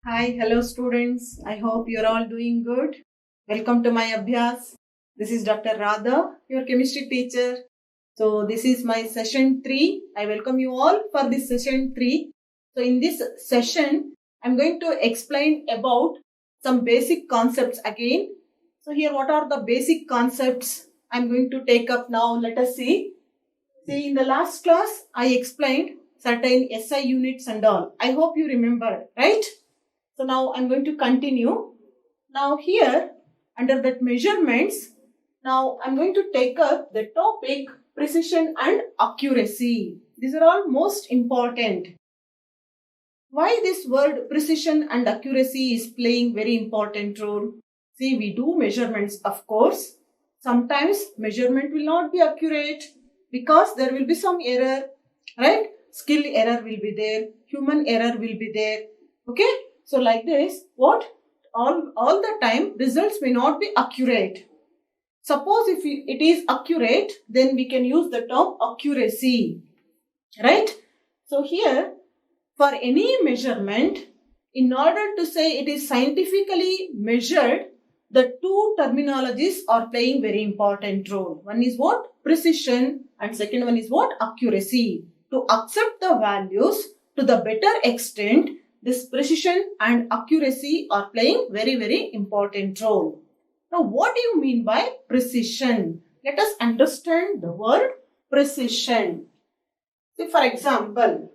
Hi, hello students. I hope you're all doing good. Welcome to my Abhyas. This is Dr. Radha, your chemistry teacher. So this is my session 3. I welcome you all for this session 3. So in this session, I'm going to explain about some basic concepts again. So here what are the basic concepts I'm going to take up now? Let us see. See, in the last class, I explained certain SI units and all. I hope you remember, right? So now I'm going to continue. Now here, under that measurements, now I'm going to take up the topic precision and accuracy. These are all most important. Why this word precision and accuracy is playing very important role? See, we do measurements, of course. Sometimes measurement will not be accurate because there will be some error, right? Skill error will be there, human error will be there. Okay? So like this, what? All the time results may not be accurate. Suppose if it is accurate, then we can use the term accuracy. Right? So here, for any measurement, in order to say it is scientifically measured, the two terminologies are playing very important role. One is what? Precision, and second one is what? Accuracy. To accept the values to the better extent, this precision and accuracy are playing very important role. Now, what do you mean by precision? Let us understand the word precision. See, for example,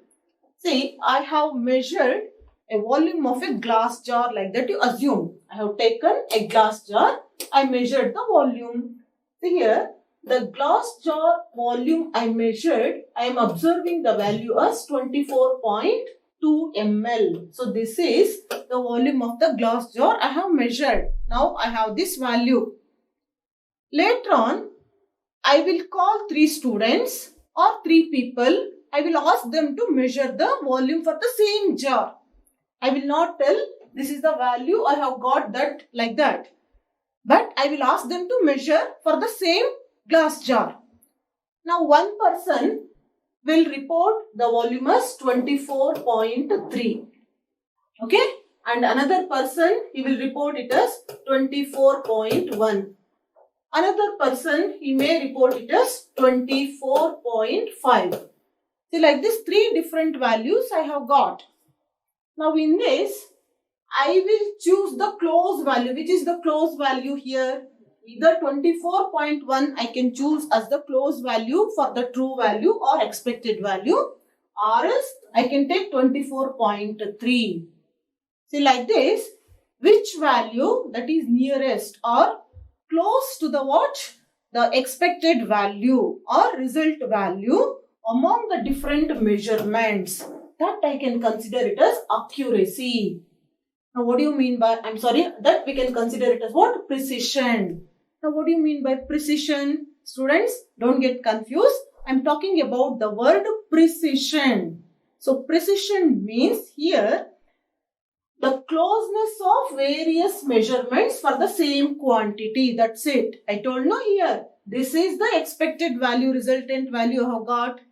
see, I have measured a volume of a glass jar like that. You assume I have taken a glass jar. I measured the volume. See here, the glass jar volume I measured, I am observing the value as 24.2 ml. So this is the volume of the glass jar I have measured. Now I have this value. Later on, I will call 3 students or 3 people. I will ask them to measure the volume for the same jar. I will not tell this is the value I have got that like that. But I will ask them to measure for the same glass jar. Now one person will report the volume as 24.3. Okay? And another person, he will report it as 24.1. Another person, he may report it as 24.5. See, like this, 3 different values I have got. Now, in this, I will choose the close value. Which is the close value here? Either 24.1 I can choose as the close value for the true value or expected value, or else I can take 24.3. See, like this, which value that is nearest or close to the what? The expected value or result value among the different measurements, that I can consider it as accuracy. Now what do you mean by, that we can consider it as what? Precision. Now what do you mean by precision? Students, don't get confused. I'm talking about the word precision. So precision means here the closeness of various measurements for the same quantity. That's it. I told no here. This is the expected value, resultant value I have got.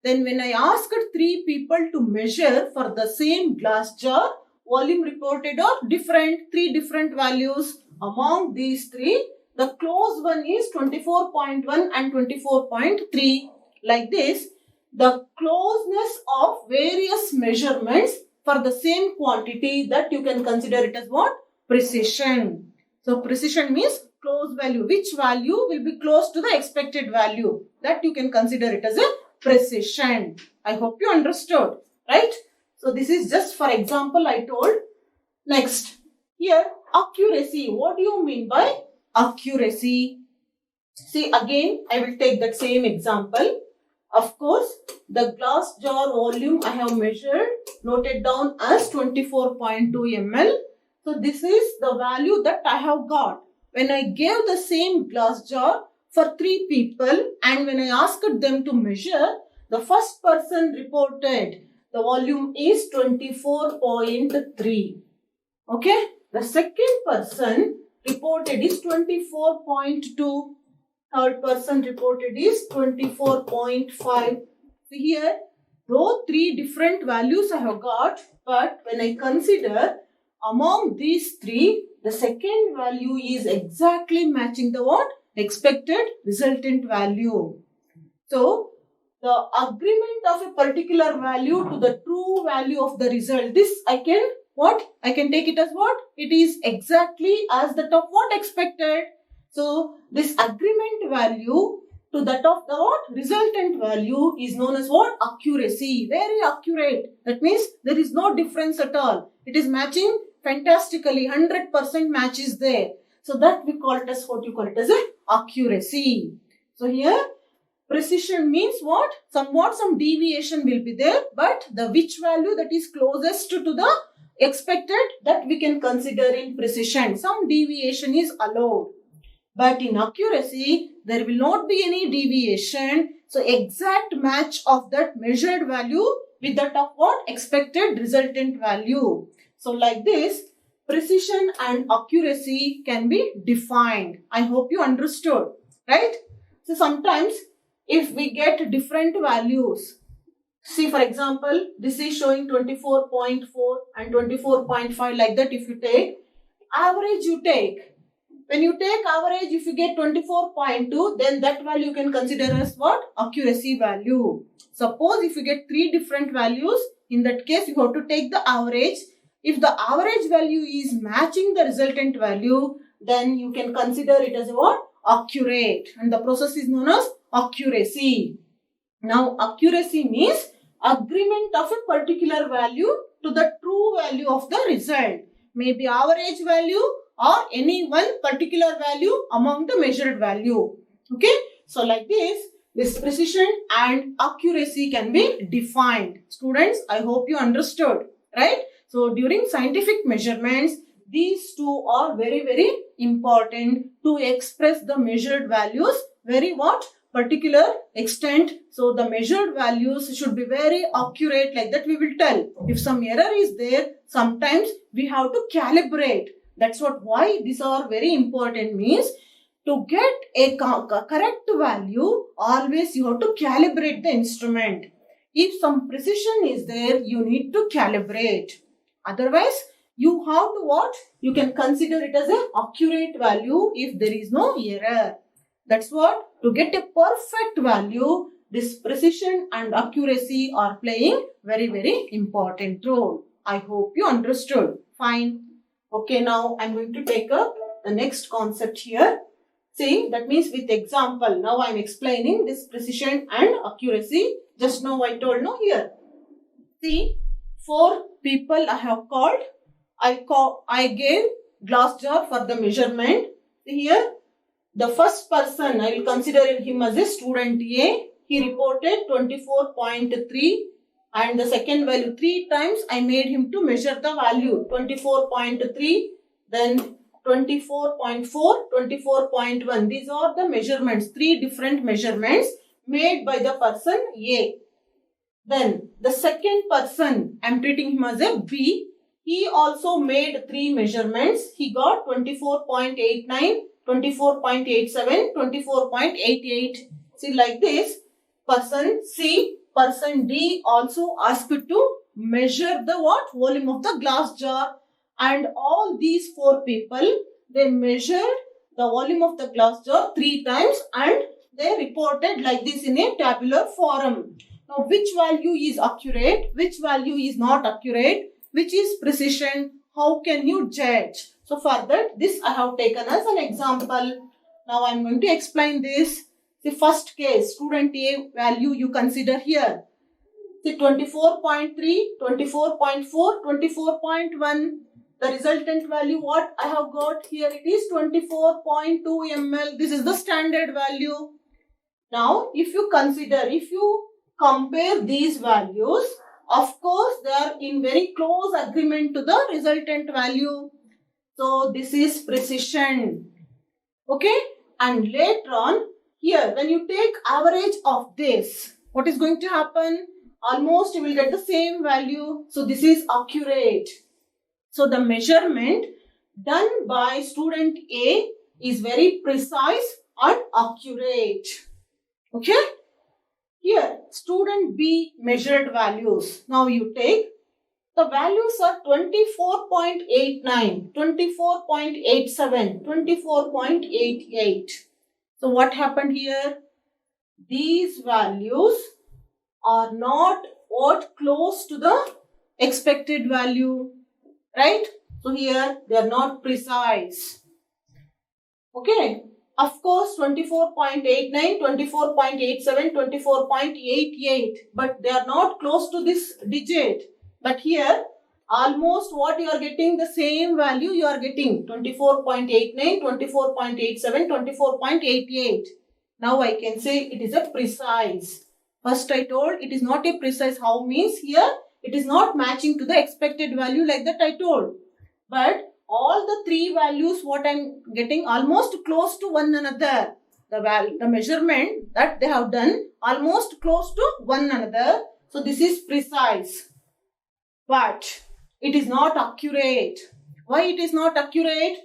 Then when I asked 3 people to measure for the same glass jar, volume reported are different, 3 different values. Among these 3, the close one is 24.1 and 24.3. Like this, the closeness of various measurements for the same quantity, that you can consider it as what? Precision. So precision means close value. Which value will be close to the expected value? That you can consider it as a precision. I hope you understood, right? So this is just for example I told. Next, here accuracy. What do you mean by accuracy? See, again I will take that same example. Of course, the glass jar volume I have measured, noted down as 24.2 ml. So this is the value that I have got. When I gave the same glass jar for 3 people and when I asked them to measure, the first person reported the volume is 24.3. Okay. The second person reported is 24.2. Third person reported is 24.5. See here, though 3 different values I have got, but when I consider among these three, the second value is exactly matching the what? Expected resultant value. So, the agreement of a particular value to the true value of the result. This I can what? I can take it as what? It is exactly as that of what expected. So, this agreement value to that of the what? Resultant value is known as what? Accuracy. Very accurate. That means there is no difference at all. It is matching fantastically. 100% match is there. So, that we call it as what you call it as a accuracy. So, here precision means what? Somewhat some deviation will be there, but the which value that is closest to the expected, that we can consider in precision. Some deviation is allowed. But in accuracy, there will not be any deviation. So, exact match of that measured value with that of what? Expected resultant value. So, like this, precision and accuracy can be defined. I hope you understood, right? So, sometimes if we get different values, see for example, this is showing 24.4 and 24.5 like that. If you take average, when you take average, if you get 24.2, then that value you can consider as what? Accuracy value. Suppose if you get three different values, in that case you have to take the average. If the average value is matching the resultant value, then you can consider it as what? Accurate. And the process is known as accuracy. Now, accuracy means agreement of a particular value to the true value of the result. Maybe average value or any one particular value among the measured value. Okay. So, like this precision and accuracy can be defined. Students, I hope you understood, right? So, during scientific measurements, these two are very, very important to express the measured values very what? Particular extent. So, the measured values should be very accurate, like that we will tell. If some error is there, sometimes we have to calibrate. That's why these are very important, means to get a correct value, always you have to calibrate the instrument. If some precision is there, you need to calibrate. Otherwise, you have to what? You can consider it as an accurate value if there is no error. That's what, to get a perfect value, this precision and accuracy are playing very, very important role. I hope you understood. Fine. Okay, now I'm going to take up the next concept here. See, that means with example. Now I'm explaining this precision and accuracy. Just now I told no here. See, 4 people I have called. I gave glass jar for the measurement. See here, the first person, I will consider him as a student A. He reported 24.3 and the second value 3 times I made him to measure the value 24.3, then 24.4, 24.1. These are the measurements, 3 different measurements made by the person A. Then the second person, I am treating him as a B. He also made 3 measurements. He got 24.89, 24.87, 24.88. See, like this, person C, person D also asked to measure the what? Volume of the glass jar. And all these 4 people, they measured the volume of the glass jar 3 times and they reported like this in a tabular form. Now, which value is accurate? Which value is not accurate? Which is precision? How can you judge? So, for that, this I have taken as an example. Now, I am going to explain this. The first case, student A value you consider here. See, 24.3, 24.4, 24.1. The resultant value, what I have got here, it is 24.2 ml. This is the standard value. Now, if you compare these values, of course, they are in very close agreement to the resultant value. So, this is precision. Okay. And later on, here, when you take average of this, what is going to happen? Almost you will get the same value. So, this is accurate. So, the measurement done by student A is very precise and accurate. Okay. Here, student B measured values. Now, you take The values are 24.89, 24.87, 24.88. So what happened here? These values are not what close to the expected value, right? So here they are not precise. Okay. Of course, 24.89, 24.87, 24.88, but they are not close to this digit. But here, almost what you are getting, the same value you are getting, 24.89, 24.87, 24.88. Now I can say it is a precise. First I told it is not a precise. How means here, it is not matching to the expected value like that I told. But all the three values what I am getting almost close to one another. The measurement that they have done almost close to one another. So this is precise. But it is not accurate. Why it is not accurate?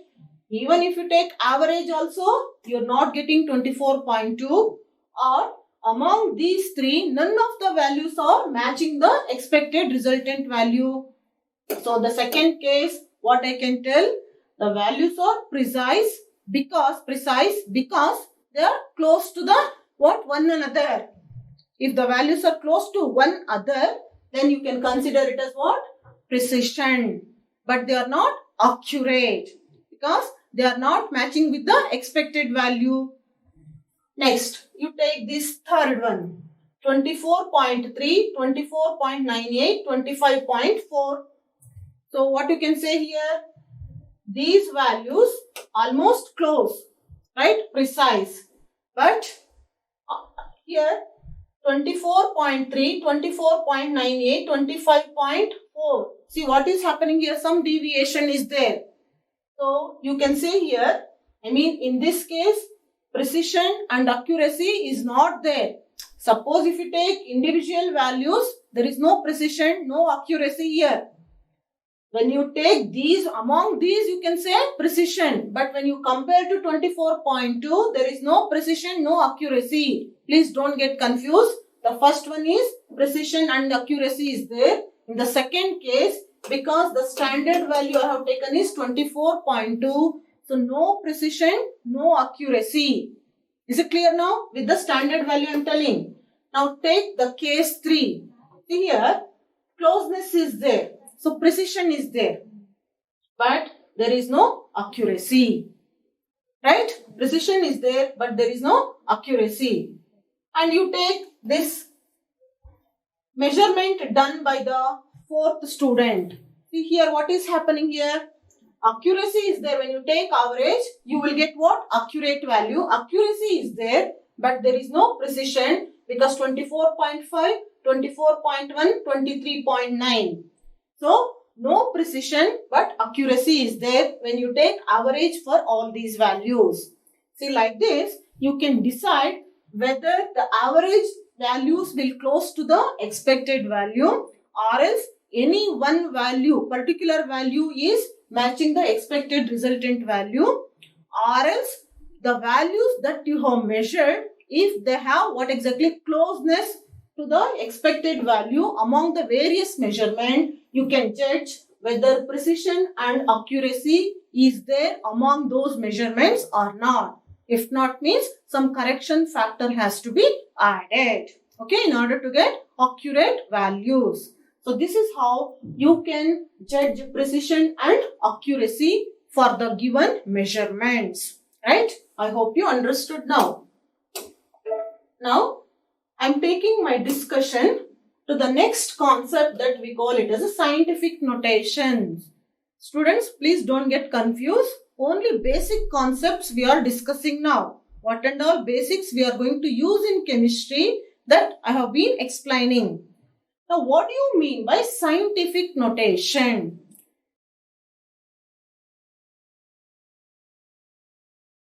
Even if you take average also, you are not getting 24.2, or among these three, none of the values are matching the expected resultant value. So the second case, what I can tell, the values are precise because they are close to the one another. If the values are close to one another, then you can consider it as what? Precision. But they are not accurate because they are not matching with the expected value. Next, you take this third one. 24.3, 24.98, 25.4. So what you can say here? These values almost close, right? Precise. But here 24.3, 24.98, 25.4. See what is happening here? Some deviation is there. So you can say here, in this case, precision and accuracy is not there. Suppose if you take individual values, there is no precision, no accuracy here. When you take these, among these you can say precision. But when you compare to 24.2, there is no precision, no accuracy. Please don't get confused. The first one is precision and accuracy is there. In the second case, because the standard value I have taken is 24.2. So no precision, no accuracy. Is it clear now? With the standard value I am telling. Now take the case 3. See here, closeness is there. So precision is there, but there is no accuracy, right? Precision is there, but there is no accuracy. And you take this measurement done by the fourth student. See here what is happening here. Accuracy is there. When you take average, you will get what? Accurate value. Accuracy is there, but there is no precision because 24.5, 24.1, 23.9. So, no precision but accuracy is there when you take average for all these values. See, like this, you can decide whether the average values will close to the expected value or else any one value, particular value is matching the expected resultant value, or else the values that you have measured, if they have what exactly closeness to the expected value among the various measurement, you can judge whether precision and accuracy is there among those measurements or not. If not, means some correction factor has to be added, okay, in order to get accurate values. So this is how you can judge precision and accuracy for the given measurements, right? I hope you understood now. Now, I am taking my discussion to the next concept that we call it as a scientific notation. Students, please don't get confused. Only basic concepts we are discussing now. What and all basics we are going to use in chemistry that I have been explaining. Now, what do you mean by scientific notation?